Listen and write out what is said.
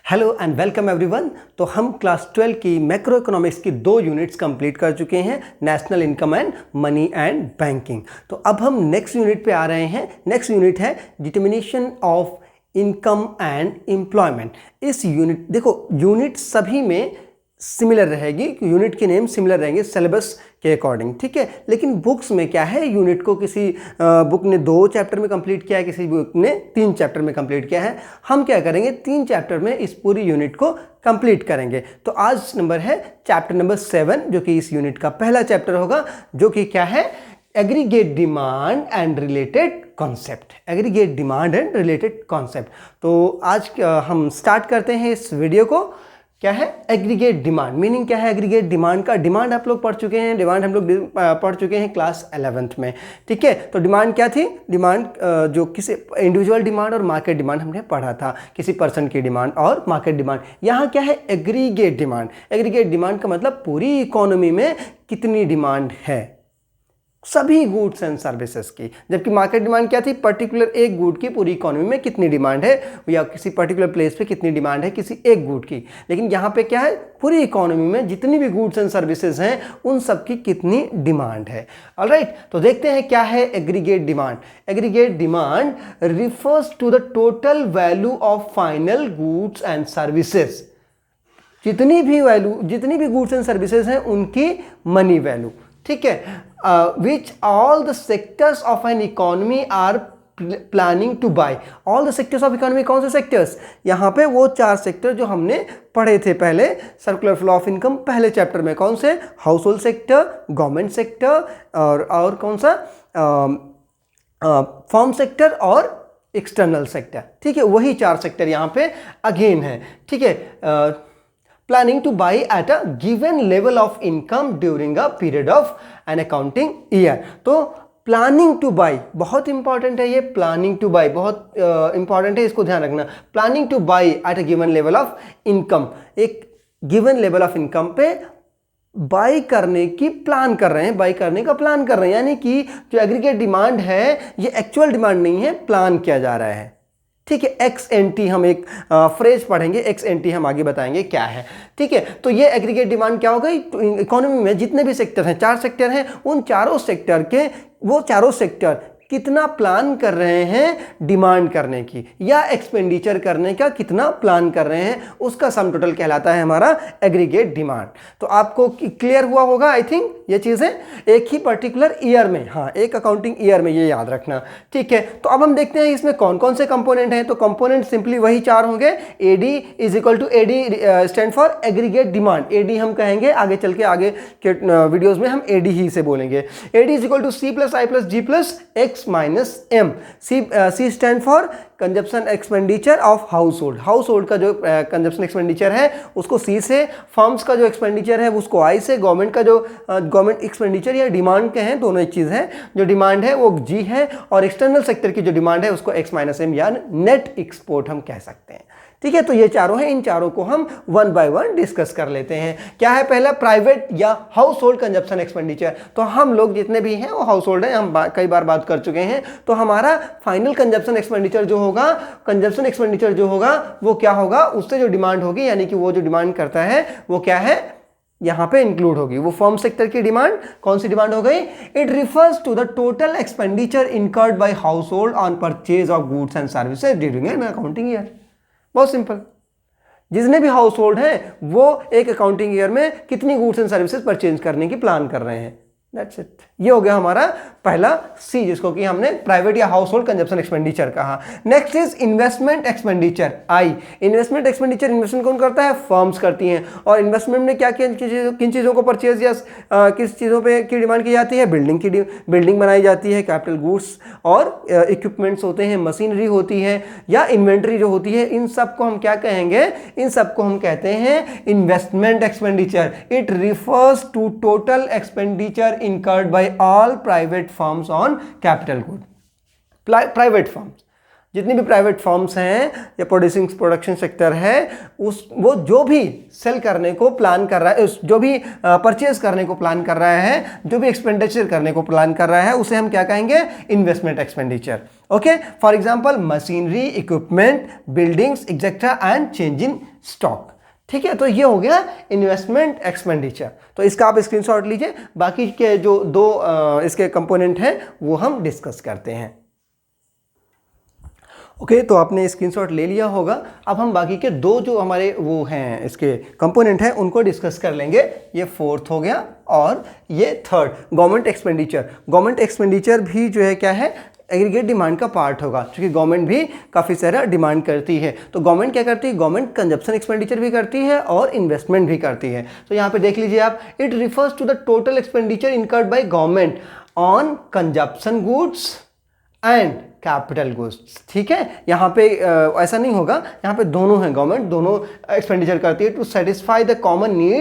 Hello and welcome everyone. तो हम class 12 की मैक्रो इकोनॉमिक्स की 2 यूनिट्स कंप्लीट कर चुके हैं, national income and money and banking. तो अब हम नेक्स्ट यूनिट पे आ रहे हैं। नेक्स्ट यूनिट है determination of income and employment. इस यूनिट देखो, यूनिट सभी में सिमिलर रहेगी, यूनिट के नेम सिमिलर रहेंगे सिलेबस के अकॉर्डिंग, ठीक है। लेकिन बुक्स में क्या है, यूनिट को किसी बुक ने 2 चैप्टर में कंप्लीट किया है, किसी बुक ने 3 चैप्टर में कंप्लीट किया है। हम क्या करेंगे, 3 चैप्टर में इस पूरी यूनिट को कंप्लीट करेंगे। तो आज नंबर है चैप्टर नंबर 7, जो कि इस यूनिट का पहला चैप्टर होगा, जो कि क्या है, aggregate demand and related concept. Aggregate demand and related concept. तो आज हम स्टार्ट करते हैं इस वीडियो को। क्या है एग्रीगेट डिमांड, मीनिंग क्या है एग्रीगेट डिमांड का। डिमांड आप लोग पढ़ चुके हैं, डिमांड हम लोग पढ़ चुके हैं क्लास 11th में, ठीक है। तो डिमांड क्या थी, डिमांड जो किसी इंडिविजुअल डिमांड और मार्केट डिमांड हमने पढ़ा था, किसी पर्सन की डिमांड और मार्केट डिमांड। यहाँ क्या है एग्रीगेट डिमांड। एग्रीगेट डिमांड का मतलब पूरी इकोनॉमी में कितनी डिमांड है, सभी गुड्स एंड सर्विसेज की। जबकि मार्केट डिमांड क्या थी, पर्टिकुलर एक गुड की पूरी इकोनॉमी में कितनी डिमांड है, या किसी पर्टिकुलर प्लेस पे कितनी डिमांड है किसी एक गुड की। लेकिन यहाँ पे क्या है, पूरी इकोनॉमी में जितनी भी गुड्स एंड सर्विसेज हैं उन सब की कितनी डिमांड है। ऑलराइट, तो देखते हैं क्या है aggregate demand. Aggregate demand refers to the total value of final goods and services. जितनी भी गुड्स एंड सर्विसेज हैं उनकी मनी वैल्यू, ठीक है। Which all the sectors of an economy are planning to buy। all the sectors of economy, कौन से sectors, यहाँ पे वो 4 सेक्टर जो हमने पढ़े थे पहले सर्कुलर फ्लो ऑफ इनकम पहले चैप्टर में। कौन से, house hold sector, government sector और कौन सा फॉर्म सेक्टर और एक्सटर्नल सेक्टर, ठीक है। वही 4 सेक्टर यहाँ पे अगेन है, ठीक है। Planning to buy at a given level of income during a period of an accounting year। तो प्लानिंग टू बाई बहुत इंपॉर्टेंट है, ये प्लानिंग टू बाई बहुत इंपॉर्टेंट है, इसको ध्यान रखना। Planning two by at a given level of income, एक गिवन लेवल ऑफ इनकम पे बाई करने की प्लान कर रहे हैं, बाई करने का प्लान कर रहे हैं। यानी कि जो एग्रीगेट डिमांड है ये एक्चुअल डिमांड नहीं है, प्लान किया जा रहा है, ठीक है। एक्स एन टी हम एक फ्रेज पढ़ेंगे, एक्स एन टी हम आगे बताएंगे क्या है, ठीक है। तो ये एग्रीगेट डिमांड क्या हो गई, इकोनॉमी में जितने भी सेक्टर हैं, 4 सेक्टर हैं, उन चारों सेक्टर के वो चारों सेक्टर कितना प्लान कर रहे हैं डिमांड करने की या एक्सपेंडिचर करने का कितना प्लान कर रहे हैं, उसका सम टोटल कहलाता है हमारा एग्रीगेट डिमांड। तो आपको क्लियर हुआ होगा आई थिंक ये चीज़ें, एक ही पर्टिकुलर ईयर में, हाँ एक अकाउंटिंग ईयर में, ये याद रखना, ठीक है। तो अब हम देखते हैं इसमें कौन कौन से कंपोनेंट हैं। तो कंपोनेंट सिंपली वही 4 होंगे। AD is equal to AD stand for aggregate demand, AD हम कहेंगे आगे चल के, आगे के वीडियोज में हम एडी ही से बोलेंगे। AD is equal to C plus I plus G plus X minus M. C stand for consumption expenditure of household. Household का जो कंजप्शन एक्सपेंडिचर है उसको सी से, फर्म्स का जो एक्सपेंडिचर है उसको आई से, गवर्नमेंट का जो गवर्नमेंट एक्सपेंडिचर या डिमांड के हैं, दोनों एक चीज़ है, जो डिमांड है वो जी है, और एक्सटर्नल सेक्टर की जो डिमांड है उसको एक्स माइनस एम या नेट एक्सपोर्ट हम कह सकते हैं, ठीक है। तो ये चारों हैं, इन चारों को हम 1 बाय 1 डिस्कस कर लेते हैं। क्या है पहला, प्राइवेट या हाउस होल्ड कंजप्शन एक्सपेंडिचर। तो हम लोग जितने भी हैं वो हाउस होल्ड हैं, हम कई बार बात कर चुके हैं। तो हमारा फाइनल कंजप्शन एक्सपेंडिचर जो होगा, कंजप्शन एक्सपेंडिचर जो होगा वो क्या होगा, उससे जो डिमांड होगी, यानी कि वो जो डिमांड करता है वो क्या है, यहां पे इंक्लूड होगी। वो फर्म सेक्टर की डिमांड, कौन सी डिमांड हो गई, it refers to the total expenditure incurred by household on purchase of goods and services during an accounting year. बहुत सिंपल, जितने भी हाउस होल्ड हैं वो एक अकाउंटिंग ईयर में कितनी गुड्स एंड सर्विसेज परचेज करने की प्लान कर रहे हैं। दैट्स इट, ये हो गया हमारा पहला सी, जिसको कि हमने प्राइवेट या हाउस होल्ड कंजप्शन एक्सपेंडिचर कहा। Next is investment expenditure, I. Investment expenditure, investment कौन करता है, फर्म्स करती हैं। और इन्वेस्टमेंट में क्या किन चीज़ों को परचेज या किस चीज़ों पे की डिमांड की जाती है, बिल्डिंग बनाई जाती है, कैपिटल गुड्स और इक्विपमेंट्स होते हैं, मशीनरी होती है या इन्वेंट्री जो होती है, इन सब को हम क्या कहेंगे, इन सब को हम कहते हैं investment expenditure. It refers to total expenditure incurred by all private firms on capital good। Private firms, जितनी भी प्राइवेट फर्म्स हैं या प्रोडक्शन सेक्टर है, वो जो भी सेल करने को प्लान कर रहा है, जो भी परचेज करने को प्लान कर रहा है, जो भी एक्सपेंडिचर करने को प्लान कर रहा है, उसे हम क्या कहेंगे, investment expenditure. Okay, for example machinery, equipment, buildings etcetera and change in stock. ठीक है, तो ये हो गया इन्वेस्टमेंट एक्सपेंडिचर। तो इसका आप स्क्रीनशॉट लीजिए, बाकी के जो दो इसके कंपोनेंट हैं वो हम डिस्कस करते हैं। ओके, तो आपने स्क्रीनशॉट ले लिया होगा। अब हम बाकी के दो जो हमारे वो हैं इसके कंपोनेंट हैं उनको डिस्कस कर लेंगे। ये फोर्थ हो गया और ये third, government expenditure. Government expenditure भी जो है क्या है, एग्रीगेट डिमांड का पार्ट होगा, क्योंकि गवर्नमेंट भी काफ़ी सारा डिमांड करती है। तो गवर्नमेंट क्या करती है, गवर्नमेंट कंजप्शन एक्सपेंडिचर भी करती है और इन्वेस्टमेंट भी करती है। तो यहाँ पे देख लीजिए आप, it refers to the total expenditure incurred by government on consumption goods and capital goods. ठीक है, यहाँ पे ऐसा नहीं होगा, यहाँ पे दोनों हैं, गवर्नमेंट दोनों एक्सपेंडिचर करती है to satisfy the common need